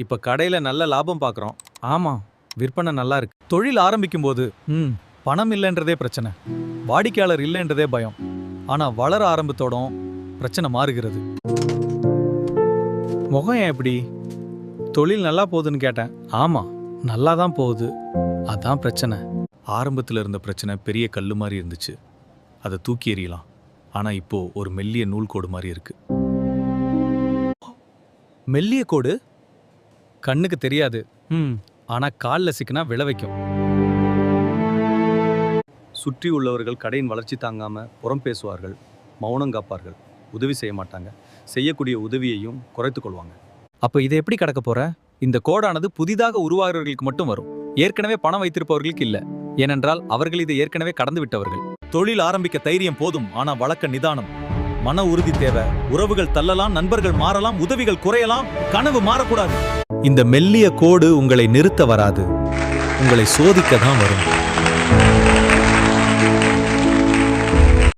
இப்ப கடையில நல்ல லாபம் பார்க்குறோம். ஆமா, விற்பனை நல்லா இருக்கு. தொழில் ஆரம்பிக்கும் போது பணம் இல்லைன்றதே பிரச்சனை, வாடிக்கையாளர் இல்லைன்றதே பயம். ஆனா வளர ஆரம்பத்தோடும் பிரச்சனை மாறுகிறது. முகம் ஏன் எப்படி? தொழில் நல்லா போகுதுன்னு கேட்டேன். ஆமா, நல்லா தான் போகுது, அதான் பிரச்சனை. ஆரம்பத்தில் இருந்த பிரச்சனை பெரிய கல்லு மாதிரி இருந்துச்சு, அதை தூக்கி எறியலாம். ஆனா இப்போ ஒரு மெல்லிய நூல் கோடு மாதிரி இருக்கு. மெல்லிய கோடு கண்ணுக்கு தெரியாது, ஆனா காலில் சிக்கினா விளைவிக்கும். சுற்றி உள்ளவர்கள் கடையின் வளர்ச்சி தாங்காம புறம் பேசுவார்கள், மௌனம் காப்பார்கள், உதவி செய்ய மாட்டாங்க, செய்யக்கூடிய உதவியையும் குறைத்து கொள்வாங்க. அப்ப இதை எப்படி கடக்க போற? இந்த கோடானது புதிதாக உருவாகிறவர்களுக்கு மட்டும் வரும், ஏற்கனவே பணம் வைத்திருப்பவர்களுக்கு இல்ல. ஏனென்றால் அவர்கள் இதை ஏற்கனவே கடந்து விட்டவர்கள். தொழில் ஆரம்பிக்க தைரியம் போதும், ஆனா வழக்க நிதானம், மன உறுதி தேவை. உறவுகள் தள்ளலாம், நண்பர்கள் மாறலாம், உதவிகள் குறையலாம், கனவு மாறக்கூடாது. இந்த மெல்லிய கோடு உங்களை நிறுத்த வராது, உங்களை சோதிக்க தான் வரும்.